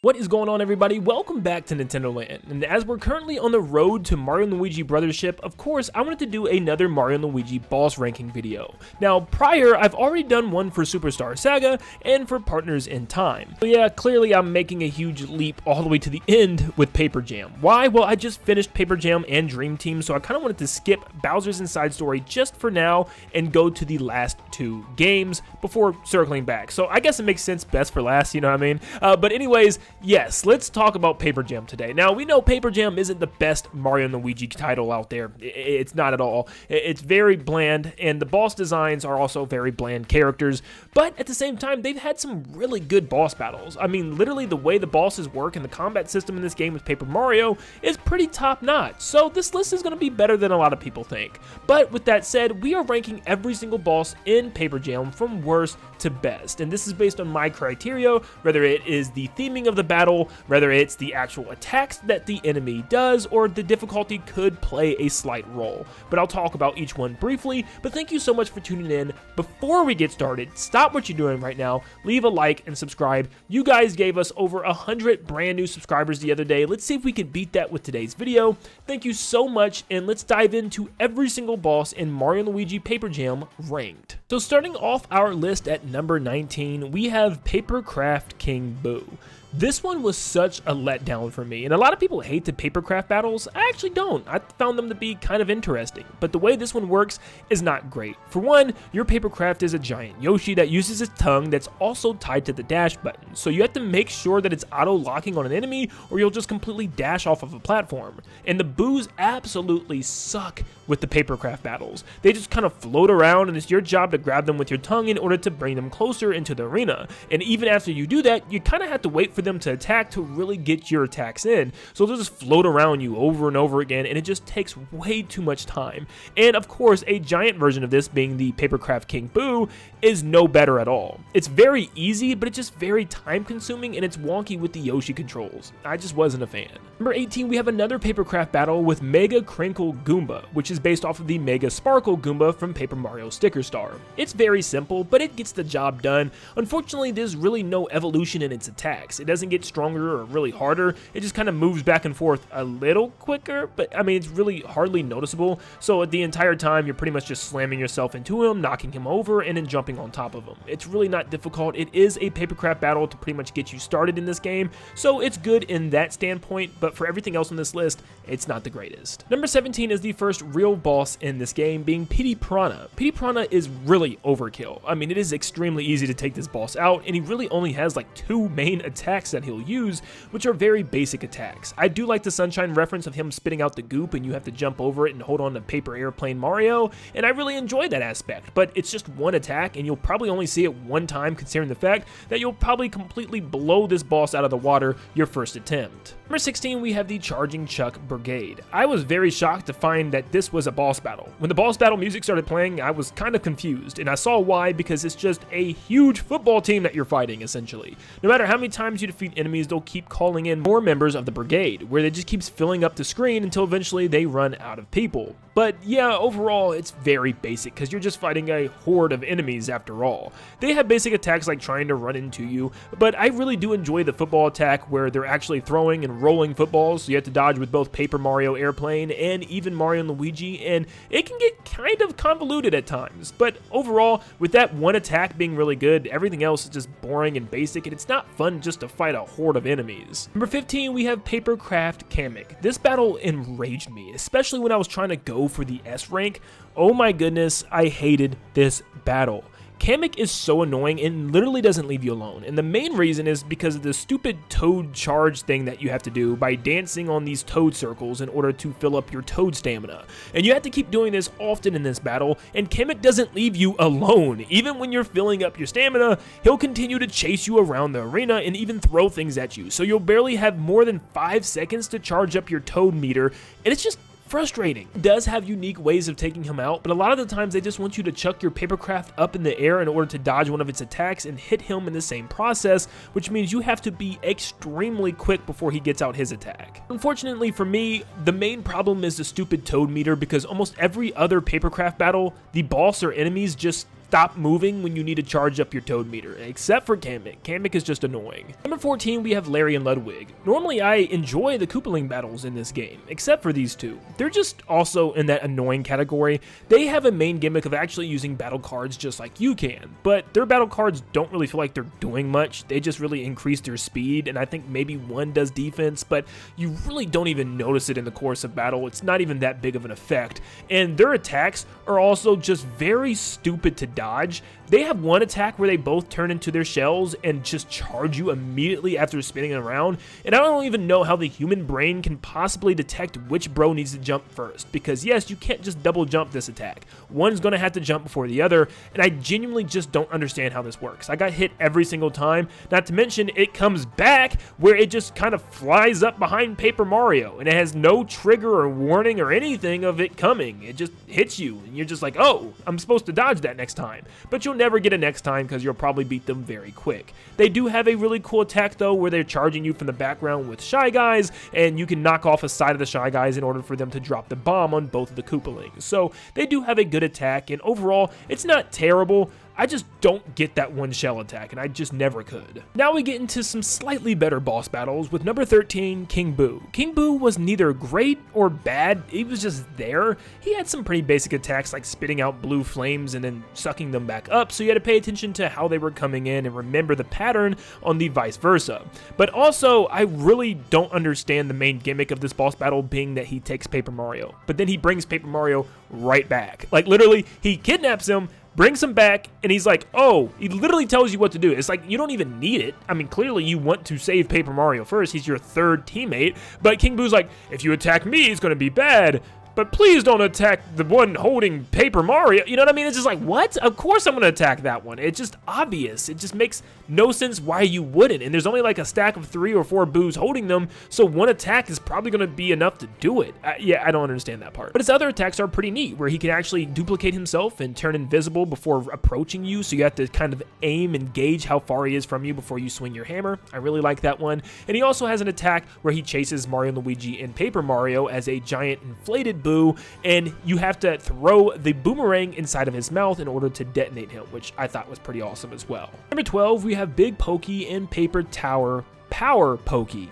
What is going on, everybody? Welcome back to Nintendo Land, and as we're currently on the road to Mario and Luigi Brothership, of course, I wanted to do another Mario and Luigi boss ranking video. Now, prior, I've already done one for Superstar Saga and for Partners in Time. So yeah, clearly I'm making a huge leap all the way to the end with Paper Jam. Why? Well, I just finished Paper Jam and Dream Team, so I kind of wanted to skip Bowser's Inside Story just for now and go to the last two games before circling back. So I guess it makes sense best for last, you know what I mean? But anyways, yes, let's talk about Paper Jam today. Now, we know Paper Jam isn't the best Mario and Luigi title out there. It's not at all. It's very bland, and the boss designs are also very bland characters, but at the same time, they've had some really good boss battles. I mean, literally the way the bosses work and the combat system in this game with Paper Mario is pretty top-notch, so this list is going to be better than a lot of people think. But with that said, we are ranking every single boss in Paper Jam from worst to best, and this is based on my criteria, whether it is the theming of the battle, whether it's the actual attacks that the enemy does, or the difficulty could play a slight role. But I'll talk about each one briefly, but thank you so much for tuning in. Before we get started, stop what you're doing right now, leave a like and subscribe. You guys gave us over 100 brand new subscribers the other day. Let's see if we can beat that with today's video. Thank you so much, and let's dive into every single boss in Mario & Luigi Paper Jam ranked. So starting off our list at number 19, we have Papercraft King Boo. This one was such a letdown for me, and a lot of people hate the Papercraft battles. I actually don't. I found them to be kind of interesting, but the way this one works is not great. For one, your Papercraft is a giant Yoshi that uses its tongue that's also tied to the dash button, so you have to make sure that it's auto-locking on an enemy or you'll just completely dash off of a platform. And the Boos absolutely suck with the Papercraft battles. They just kind of float around, and it's your job to grab them with your tongue in order to bring them closer into the arena. And even after you do that, you kind of have to wait for them to attack to really get your attacks in. So they'll just float around you over and over again, and it just takes way too much time. And of course, a giant version of this, being the Papercraft King Boo, is no better at all. It's very easy, but it's just very time consuming, and it's wonky with the Yoshi controls. I just wasn't a fan. Number 18, we have another Papercraft battle with Mega Crinkle Goomba, which is based off of the Mega Sparkle Goomba from Paper Mario Sticker Star. It's very simple, but it gets the job done. Unfortunately, there's really no evolution in its attacks. It doesn't get stronger or really harder. It just kind of moves back and forth a little quicker, but I mean, it's really hardly noticeable. So the entire time, you're pretty much just slamming yourself into him, knocking him over, and then jumping on top of him. It's really not difficult. It is a Papercraft battle to pretty much get you started in this game, so it's good in that standpoint, but for everything else on this list, it's not the greatest. Number 17 is the first real boss in this game, being Petey Piranha. Petey Piranha is really overkill. I mean, it is extremely easy to take this boss out, and he really only has like two main attacks that he'll use, which are very basic attacks. I do like the Sunshine reference of him spitting out the goop and you have to jump over it and hold on to Paper Airplane Mario, and I really enjoy that aspect, but it's just one attack and you'll probably only see it one time, considering the fact that you'll probably completely blow this boss out of the water your first attempt. Number 16, we have the Charging Chuck Brigade. I was very shocked to find that this was a boss battle. When the boss battle music started playing, I was kind of confused, and I saw why, because it's just a huge football team that you're fighting, essentially. No matter how many times you defeat enemies, they'll keep calling in more members of the brigade, where they just keeps filling up the screen until eventually they run out of people. But yeah, overall, it's very basic, because you're just fighting a horde of enemies after all. They have basic attacks like trying to run into you, but I really do enjoy the football attack where they're actually throwing and rolling footballs, so you have to dodge with both Paper Mario Airplane and even Mario and Luigi, and it can get kind of convoluted at times. But overall, with that one attack being really good, everything else is just boring and basic, and it's not fun just to fight a horde of enemies. Number 15, we have Papercraft Kamek. This battle enraged me, especially when I was trying to go for the S rank. Oh my goodness, I hated this battle. Kamek is so annoying and literally doesn't leave you alone, and the main reason is because of the stupid toad charge thing that you have to do by dancing on these toad circles in order to fill up your toad stamina. And you have to keep doing this often in this battle, and Kamek doesn't leave you alone. Even when you're filling up your stamina, he'll continue to chase you around the arena and even throw things at you, so you'll barely have more than 5 seconds to charge up your toad meter, and it's just frustrating. It does have unique ways of taking him out, but a lot of the times they just want you to chuck your Papercraft up in the air in order to dodge one of its attacks and hit him in the same process, which means you have to be extremely quick before he gets out his attack. Unfortunately for me, the main problem is the stupid toad meter, because almost every other Papercraft battle, the boss or enemies just stop moving when you need to charge up your Toad meter, except for Kamek. Kamek is just annoying. Number 14, we have Larry and Ludwig. Normally, I enjoy the Koopaling battles in this game, except for these two. They're just also in that annoying category. They have a main gimmick of actually using battle cards just like you can, but their battle cards don't really feel like they're doing much. They just really increase their speed, and I think maybe one does defense, but you really don't even notice it in the course of battle. It's not even that big of an effect, and their attacks are also just very stupid to dodge. They have one attack where they both turn into their shells and just charge you immediately after spinning around, and I don't even know how the human brain can possibly detect which bro needs to jump first, because yes, you can't just double jump this attack. One's gonna have to jump before the other, and I genuinely just don't understand how this works. I got hit every single time, not to mention it comes back where it just kind of flies up behind Paper Mario, and it has no trigger or warning or anything of it coming. It just hits you, and you're just like, oh, I'm supposed to dodge that next time. But you'll never get it next time because you'll probably beat them very quick. They do have a really cool attack though where they're charging you from the background with Shy Guys, and you can knock off a side of the Shy Guys in order for them to drop the bomb on both of the Koopalings. So they do have a good attack, and overall, it's not terrible. I just don't get that one shell attack, and I just never could. Now we get into some slightly better boss battles with number 13, King Boo. King Boo was neither great or bad, he was just there. He had some pretty basic attacks like spitting out blue flames and then sucking them back up, so you had to pay attention to how they were coming in and remember the pattern on the vice versa. But also, I really don't understand the main gimmick of this boss battle being that he takes Paper Mario, but then he brings Paper Mario right back. Like literally, he kidnaps him, brings him back, and he's like, oh, he literally tells you what to do. It's like, you don't even need it. I mean, clearly you want to save Paper Mario first. He's your third teammate, but King Boo's like, if you attack me, it's going to be bad, but please don't attack the one holding Paper Mario. You know what I mean? It's just like, what? Of course I'm going to attack that one. It's just obvious. It just makes no sense why you wouldn't. And there's only like a stack of 3 or 4 Boos holding them, so one attack is probably going to be enough to do it. Yeah, I don't understand that part. But his other attacks are pretty neat, where he can actually duplicate himself and turn invisible before approaching you, so you have to kind of aim and gauge how far he is from you before you swing your hammer. I really like that one. And he also has an attack where he chases Mario and Luigi and Paper Mario as a giant inflated Boo, and you have to throw the boomerang inside of his mouth in order to detonate him, which I thought was pretty awesome as well. Number 12, we have Big Pokey and Paper Tower Power Pokey.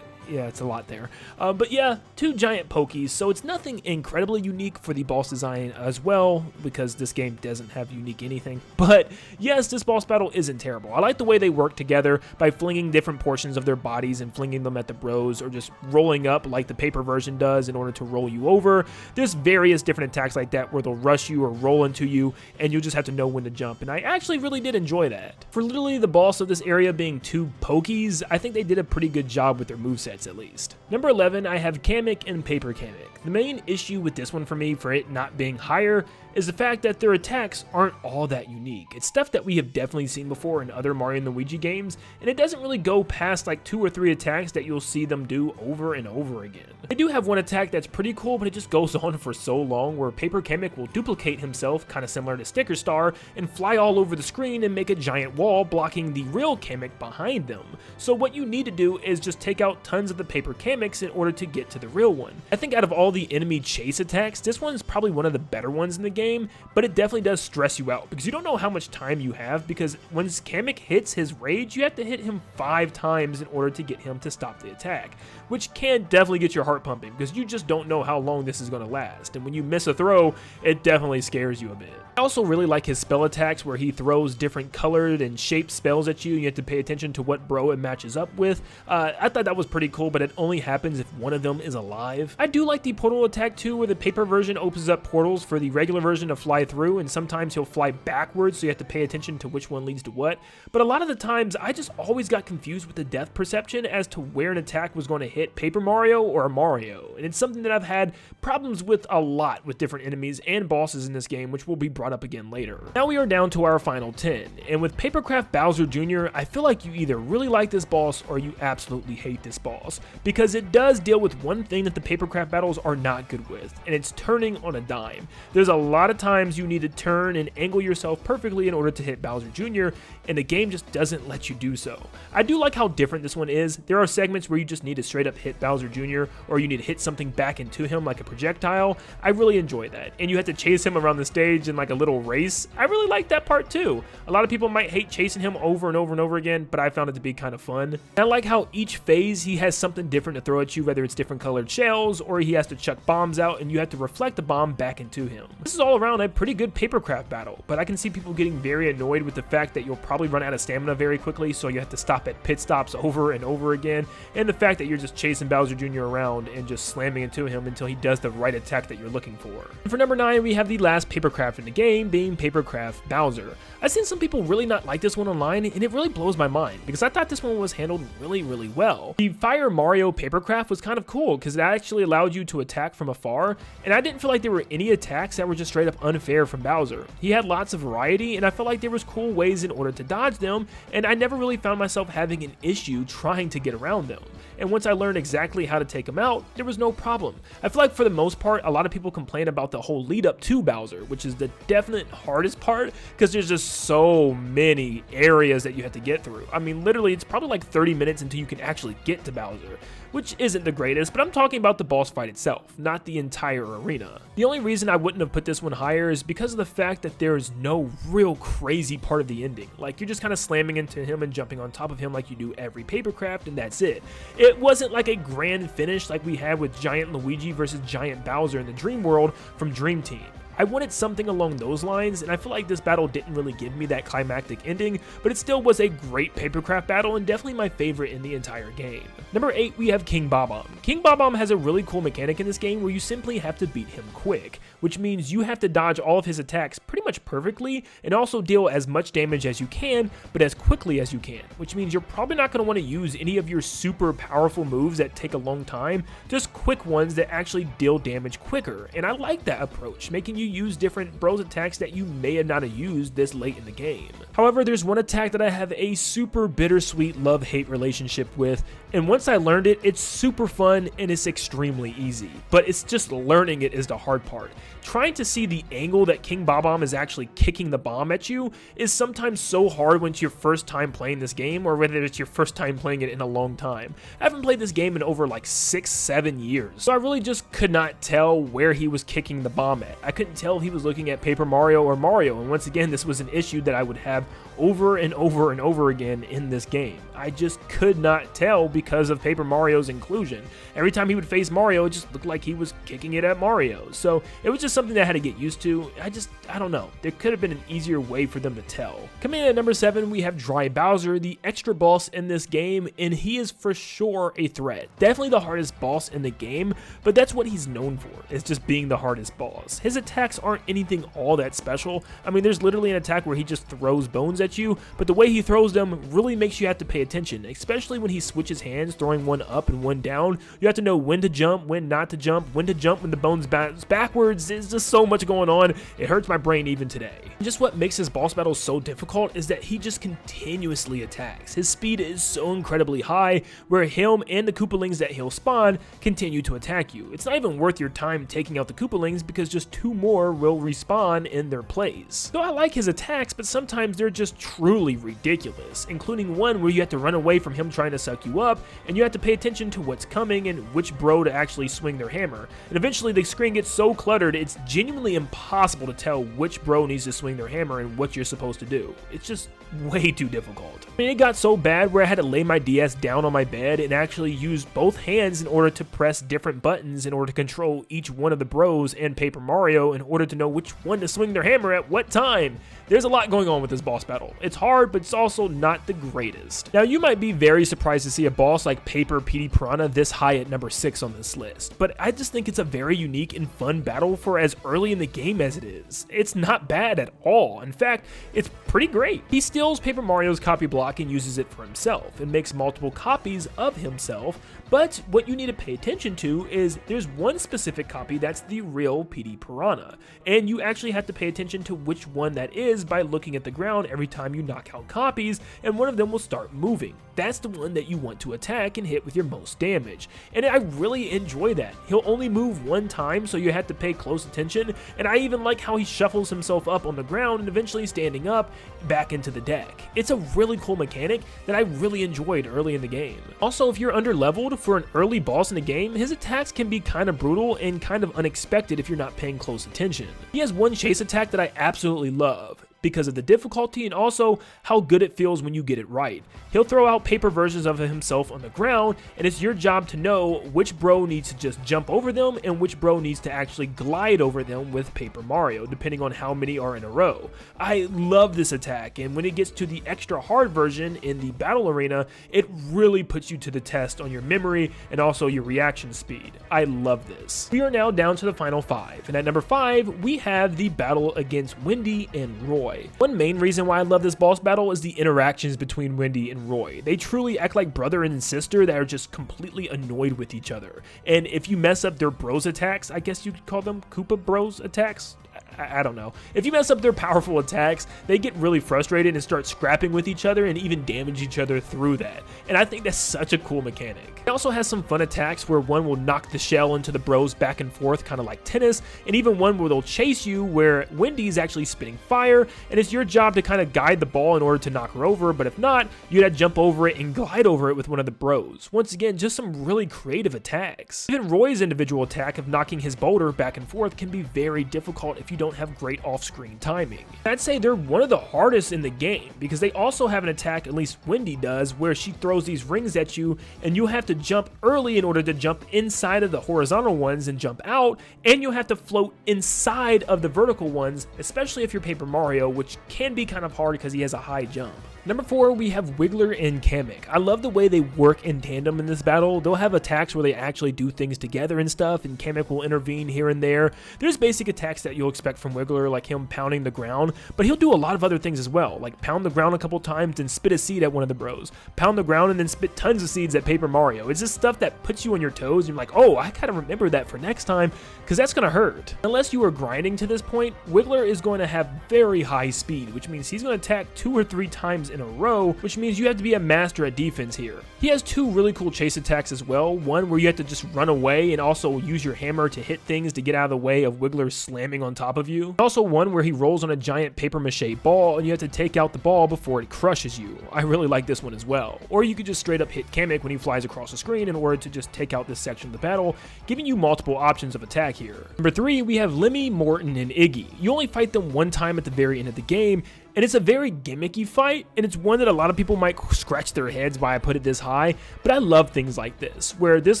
Yeah, it's a lot there. But yeah, 2 giant Pokies, so it's nothing incredibly unique for the boss design as well, because this game doesn't have unique anything. But yes, this boss battle isn't terrible. I like the way they work together by flinging different portions of their bodies and flinging them at the bros, or just rolling up like the paper version does in order to roll you over. There's various different attacks like that where they'll rush you or roll into you, and you'll just have to know when to jump, and I actually really did enjoy that. For literally the boss of this area being 2 Pokies, I think they did a pretty good job with their movesets at least. Number 11, I have Kamek and Paper Kamek. The main issue with this one for me, for it not being higher, is the fact that their attacks aren't all that unique. It's stuff that we have definitely seen before in other Mario and Luigi games, and it doesn't really go past like 2 or 3 attacks that you'll see them do over and over again. They do have one attack that's pretty cool, but it just goes on for so long, where Paper Kamek will duplicate himself, kind of similar to Sticker Star, and fly all over the screen and make a giant wall blocking the real Kamek behind them. So what you need to do is just take out tons of the Paper Kameks in order to get to the real one. I think out of all the enemy chase attacks, this one's probably one of the better ones in the game, but it definitely does stress you out because you don't know how much time you have, because when Kamek hits his rage, you have to hit him 5 times in order to get him to stop the attack, which can definitely get your heart pumping because you just don't know how long this is going to last, and when you miss a throw, it definitely scares you a bit. I also really like his spell attacks where he throws different colored and shaped spells at you, and you have to pay attention to what bro it matches up with. I thought that was pretty cool, but it only happens if one of them is alive. I do like the portal attack too, where the paper version opens up portals for the regular version to fly through, and sometimes he'll fly backwards, so you have to pay attention to which one leads to what. But a lot of the times, I just always got confused with the depth perception as to where an attack was going to hit Paper Mario or Mario, and it's something that I've had problems with a lot with different enemies and bosses in this game, which will be brought up again later. Now we are down to our final 10, and with Papercraft Bowser Jr., I feel like you either really like this boss or you absolutely hate this boss. boss, because it does deal with one thing that the papercraft battles are not good with, and it's turning on a dime. There's a lot of times you need to turn and angle yourself perfectly in order to hit Bowser Jr., and the game just doesn't let you do so. I do like how different this one is. There are segments where you just need to straight up hit Bowser Jr., or you need to hit something back into him like a projectile. I really enjoy that, and you have to chase him around the stage in like a little race. I really like that part too. A lot of people might hate chasing him over and over and over again, but I found it to be kind of fun. And I like how each phase he has something different to throw at you, whether it's different colored shells or he has to chuck bombs out and you have to reflect the bomb back into him. This is all around a pretty good papercraft battle, but I can see people getting very annoyed with the fact that you'll probably run out of stamina very quickly, so you have to stop at pit stops over and over again, and the fact that you're just chasing Bowser Jr. around and just slamming into him until he does the right attack that you're looking for. And for number 9, we have the last papercraft in the game, being Papercraft Bowser. I've seen some people really not like this one online, and it really blows my mind, because I thought this one was handled really well. The Fire Mario papercraft was kind of cool, because it actually allowed you to attack from afar, and I didn't feel like there were any attacks that were just straight up unfair from Bowser. He had lots of variety, and I felt like there was cool ways in order to dodge them, and I never really found myself having an issue trying to get around them. And once I learned exactly how to take him out, there was no problem. I feel like for the most part, a lot of people complain about the whole lead up to Bowser, which is the definite hardest part, because there's just so many areas that you have to get through. I mean, literally, it's probably like 30 minutes until you can actually get to Bowser, which isn't the greatest, but I'm talking about the boss fight itself, not the entire arena. The only reason I wouldn't have put this one higher is because of the fact that there is no real crazy part of the ending. Like, you're just kind of slamming into him and jumping on top of him like you do every papercraft, and that's it. It wasn't like a grand finish like we had with Giant Luigi versus Giant Bowser in the Dream World from Dream Team. I wanted something along those lines, and I feel like this battle didn't really give me that climactic ending, but it still was a great papercraft battle and definitely my favorite in the entire game. Number 8, we have King Bob-omb. King Bob-omb has a really cool mechanic in this game where you simply have to beat him quick, which means you have to dodge all of his attacks pretty much perfectly and also deal as much damage as you can, but as quickly as you can, which means you're probably not going to want to use any of your super powerful moves that take a long time, just quick ones that actually deal damage quicker, and I like that approach, making you use different bros attacks that you may have not used this late in the game. However, there's one attack that I have a super bittersweet love-hate relationship with, and once I learned it, it's super fun and it's extremely easy, but it's just learning it is the hard part. Trying to see the angle that King Bob-omb is actually kicking the bomb at you is sometimes so hard when it's your first time playing this game, or whether it's your first time playing it in a long time. I haven't played this game in over like 6-7 years, so I really just could not tell where he was kicking the bomb at. I couldn't tell if he was looking at Paper Mario or Mario, and once again, this was an issue that I would have over and over and over again in this game. I just could not tell because of Paper Mario's inclusion. Every time he would face Mario, it just looked like he was kicking it at Mario. So it was just something that I had to get used to. I don't know. There could have been an easier way for them to tell. Coming in at number 7, we have Dry Bowser, the extra boss in this game, and he is for sure a threat. Definitely the hardest boss in the game, but that's what he's known for, is just being the hardest boss. His attacks aren't anything all that special. I mean, there's literally an attack where he just throws bones at you, but the way he throws them really makes you have to pay attention, especially when he switches hands, throwing one up and one down. You have to know when to jump, when not to jump, when to jump when the bones bounce backwards. There's just so much going on. It hurts my brain even today. And just what makes his boss battles so difficult is that he just continuously attacks. His speed is so incredibly high, where him and the Koopalings that he'll spawn continue to attack you. It's not even worth your time taking out the Koopalings because just 2 more will respawn in their place. So I like his attacks, but sometimes they're just truly ridiculous, including one where you have to run away from him trying to suck you up, and you have to pay attention to what's coming and which bro to actually swing their hammer. And eventually the screen gets so cluttered, it's genuinely impossible to tell which bro needs to swing their hammer and what you're supposed to do. It's just way too difficult. I mean, it got so bad where I had to lay my DS down on my bed and actually use both hands in order to press different buttons in order to control each one of the bros and Paper Mario in order to know which one to swing their hammer at what time. There's a lot going on with this boss battle. It's hard, but it's also not the greatest. Now, you might be very surprised to see a boss like Paper Petey Piranha this high at number 6 on this list, but I just think it's a very unique and fun battle for as early in the game as it is. It's not bad at all. In fact, it's pretty great. He steals Paper Mario's copy block and uses it for himself and makes multiple copies of himself, but what you need to pay attention to is there's one specific copy that's the real Petey Piranha, and you actually have to pay attention to which one that is is by looking at the ground every time you knock out copies, and one of them will start moving. That's the one that you want to attack and hit with your most damage, and I really enjoy that. He'll only move one time, so you have to pay close attention, and I even like how he shuffles himself up on the ground and eventually standing up back into the deck. It's a really cool mechanic that I really enjoyed early in the game. Also, if you're under leveled for an early boss in the game, his attacks can be kind of brutal and kind of unexpected if you're not paying close attention. He has one chase attack that I absolutely love, because of the difficulty and also how good it feels when you get it right. He'll throw out paper versions of himself on the ground, and it's your job to know which bro needs to just jump over them and which bro needs to actually glide over them with Paper Mario, depending on how many are in a row. I love this attack, and when it gets to the extra hard version in the battle arena, it really puts you to the test on your memory and also your reaction speed. I love this. We are now down to the final 5, and at number 5, we have the battle against Wendy and Roy. One main reason why I love this boss battle is the interactions between Wendy and Roy. They truly act like brother and sister that are just completely annoyed with each other. And if you mess up their bros attacks, I guess you could call them Koopa bros attacks? I don't know. If you mess up their powerful attacks, they get really frustrated and start scrapping with each other and even damage each other through that. And I think that's such a cool mechanic. It also has some fun attacks where one will knock the shell into the bros back and forth, kind of like tennis, and even one where they'll chase you where Wendy's actually spitting fire, and it's your job to kind of guide the ball in order to knock her over, but if not, you gotta jump over it and glide over it with one of the bros. Once again, just some really creative attacks. Even Roy's individual attack of knocking his boulder back and forth can be very difficult if you don't have great off-screen timing. I'd say they're one of the hardest in the game because they also have an attack, at least Wendy does, where she throws these rings at you and you have to jump early in order to jump inside of the horizontal ones and jump out, and you have to float inside of the vertical ones, especially if you're Paper Mario, which can be kind of hard because he has a high jump. Number 4, we have Wiggler and Kamek. I love the way they work in tandem in this battle. They'll have attacks where they actually do things together and stuff, and Kamek will intervene here and there. There's basic attacks that you'll expect from Wiggler, like him pounding the ground, but he'll do a lot of other things as well, like pound the ground a couple times and spit a seed at one of the bros. Pound the ground and then spit tons of seeds at Paper Mario. It's just stuff that puts you on your toes, and you're like, oh, I gotta remember that for next time, because that's gonna hurt. Unless you are grinding to this point, Wiggler is going to have very high speed, which means he's going to attack 2 or 3 times in a row, which means you have to be a master at defense here. He has 2 really cool chase attacks as well, one where you have to just run away and also use your hammer to hit things to get out of the way of Wiggler slamming on top of you. Also one where he rolls on a giant paper mache ball and you have to take out the ball before it crushes you. I really like this one as well. Or you could just straight up hit Kamek when he flies across the screen in order to just take out this section of the battle, giving you multiple options of attack here. Number 3, we have Lemmy, Morton, and Iggy. You only fight them one time at the very end of the game, and it's a very gimmicky fight, and it's one that a lot of people might scratch their heads why I put it this high, but I love things like this, where there's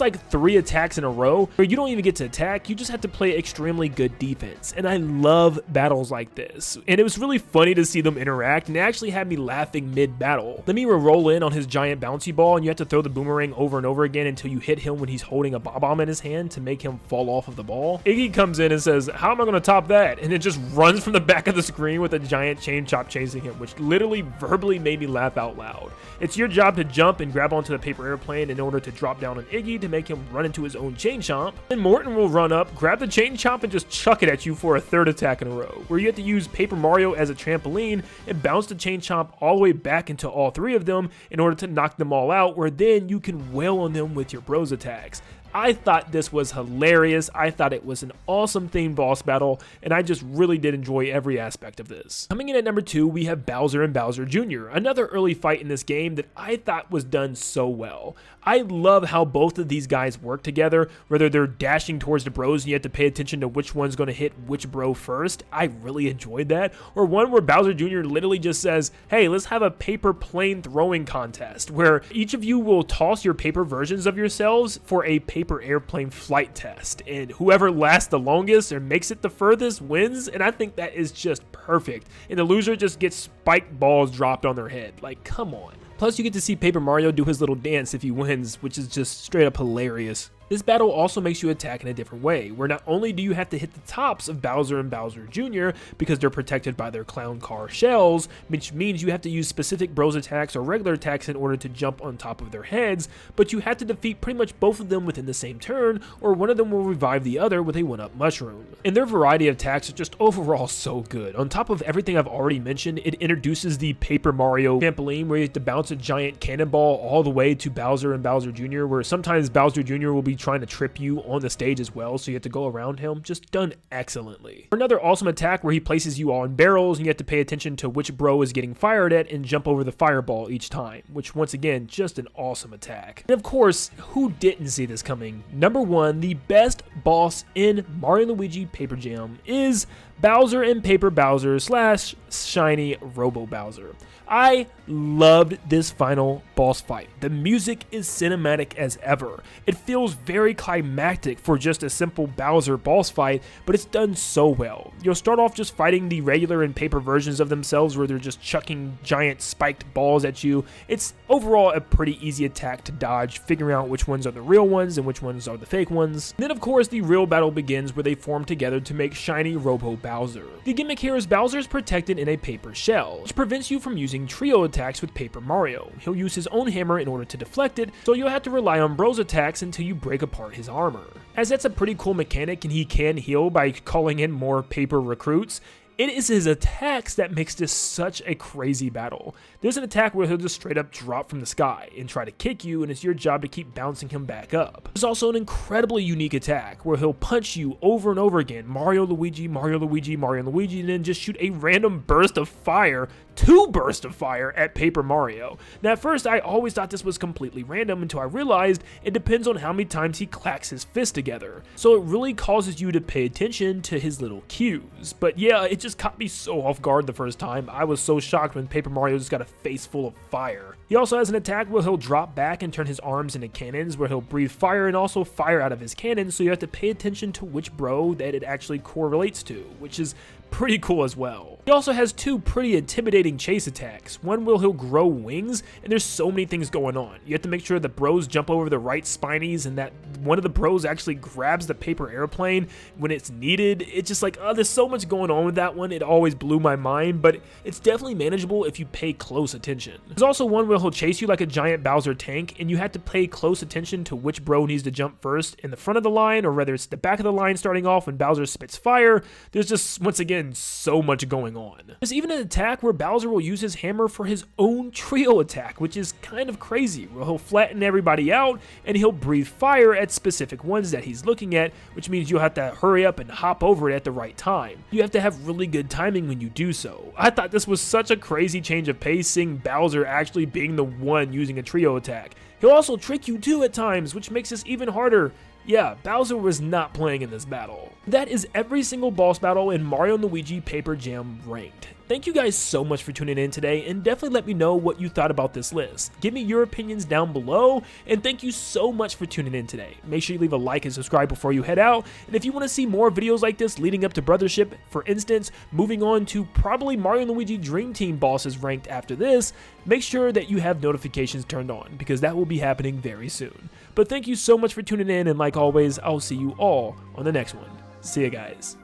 like 3 attacks in a row, where you don't even get to attack, you just have to play extremely good defense, and I love battles like this, and it was really funny to see them interact, and it actually had me laughing mid-battle. Lemmy will roll in on his giant bouncy ball, and you have to throw the boomerang over and over again until you hit him when he's holding a bomb in his hand to make him fall off of the ball. Iggy comes in and says, how am I going to top that? And it just runs from the back of the screen with a giant chain chop chasing him, which literally verbally made me laugh out loud. It's your job to jump and grab onto the paper airplane in order to drop down on Iggy to make him run into his own chain chomp. Then Morton will run up, grab the chain chomp, and just chuck it at you for a 3rd attack in a row, where you have to use Paper Mario as a trampoline and bounce the chain chomp all the way back into all 3 of them in order to knock them all out, where then you can wail on them with your bros attacks. I thought this was hilarious. I thought it was an awesome themed boss battle, and I just really did enjoy every aspect of this. Coming in at number 2, we have Bowser and Bowser Jr., another early fight in this game that I thought was done so well. I love how both of these guys work together, whether they're dashing towards the bros and you have to pay attention to which one's going to hit which bro first. I really enjoyed that. Or one where Bowser Jr. literally just says, hey, let's have a paper plane throwing contest, where each of you will toss your paper versions of yourselves for a paper airplane flight test, and whoever lasts the longest or makes it the furthest wins, and I think that is just perfect. And the loser just gets spiked balls dropped on their head. Like, come on. Plus, you get to see Paper Mario do his little dance if he wins, which is just straight up hilarious. This battle also makes you attack in a different way, where not only do you have to hit the tops of Bowser and Bowser Jr. because they're protected by their clown car shells, which means you have to use specific bros attacks or regular attacks in order to jump on top of their heads, but you have to defeat pretty much both of them within the same turn, or one of them will revive the other with a 1-up mushroom. And their variety of attacks are just overall so good. On top of everything I've already mentioned, it introduces the Paper Mario trampoline where you have to bounce a giant cannonball all the way to Bowser and Bowser Jr., where sometimes Bowser Jr. will be trying to trip you on the stage as well, so you have to go around him. Just done excellently. Another awesome attack where he places you all in barrels and you have to pay attention to which bro is getting fired at and jump over the fireball each time, which once again, just an awesome attack. And of course, who didn't see this coming? Number one, the best boss in Mario and Luigi Paper Jam is Bowser and Paper Bowser / Shiny Robo Bowser. I loved this final boss fight. The music is cinematic as ever. It feels very climactic for just a simple Bowser boss fight, but it's done so well. You'll start off just fighting the regular and paper versions of themselves where they're just chucking giant spiked balls at you. It's overall a pretty easy attack to dodge, figuring out which ones are the real ones and which ones are the fake ones. And then of course the real battle begins where they form together to make Shiny Robo Bowser. The gimmick here is Bowser is protected in a paper shell, which prevents you from using trio attacks with Paper Mario. He'll use his own hammer in order to deflect it, so you'll have to rely on Bro's attacks until you break apart his armor. As that's a pretty cool mechanic and he can heal by calling in more paper recruits, it is his attacks that makes this such a crazy battle. There's an attack where he'll just straight up drop from the sky and try to kick you, and it's your job to keep bouncing him back up. There's also an incredibly unique attack where he'll punch you over and over again, Mario, Luigi, Mario, Luigi, Mario, Luigi, and then just shoot a random burst of fire, 2 bursts of fire at Paper Mario. Now at first I always thought this was completely random until I realized it depends on how many times he clacks his fist together. So it really causes you to pay attention to his little cues. But yeah, it just caught me so off guard the first time. I was so shocked when Paper Mario just got a face full of fire. He also has an attack where he'll drop back and turn his arms into cannons, where he'll breathe fire and also fire out of his cannons, so you have to pay attention to which bro that it actually correlates to, which is pretty cool as well. He also has 2 pretty intimidating chase attacks. One where he'll grow wings, and there's so many things going on. You have to make sure the bros jump over the right spinies and that one of the bros actually grabs the paper airplane when it's needed. It's just like, oh, there's so much going on with that one. It always blew my mind, but it's definitely manageable if you pay close attention. There's also one where he'll chase you like a giant Bowser tank, and you have to pay close attention to which bro needs to jump first in the front of the line, or whether it's the back of the line starting off when Bowser spits fire. There's just, once again, so much going on. There's even an attack where Bowser will use his hammer for his own trio attack, which is kind of crazy, where he'll flatten everybody out and he'll breathe fire at specific ones that he's looking at, which means you'll have to hurry up and hop over it at the right time. You have to have really good timing when you do so. I thought this was such a crazy change of pace, seeing Bowser actually being the one using a trio attack. He'll also trick you too at times, which makes this even harder. Yeah, Bowser was not playing in this battle. That is every single boss battle in Mario and Luigi Paper Jam Ranked. Thank you guys so much for tuning in today, and definitely let me know what you thought about this list. Give me your opinions down below, and thank you so much for tuning in today. Make sure you leave a like and subscribe before you head out, and if you want to see more videos like this leading up to Brothership, for instance, moving on to probably Mario and Luigi Dream Team bosses ranked after this, make sure that you have notifications turned on, because that will be happening very soon. But thank you so much for tuning in, and like always, I'll see you all on the next one. See ya, guys.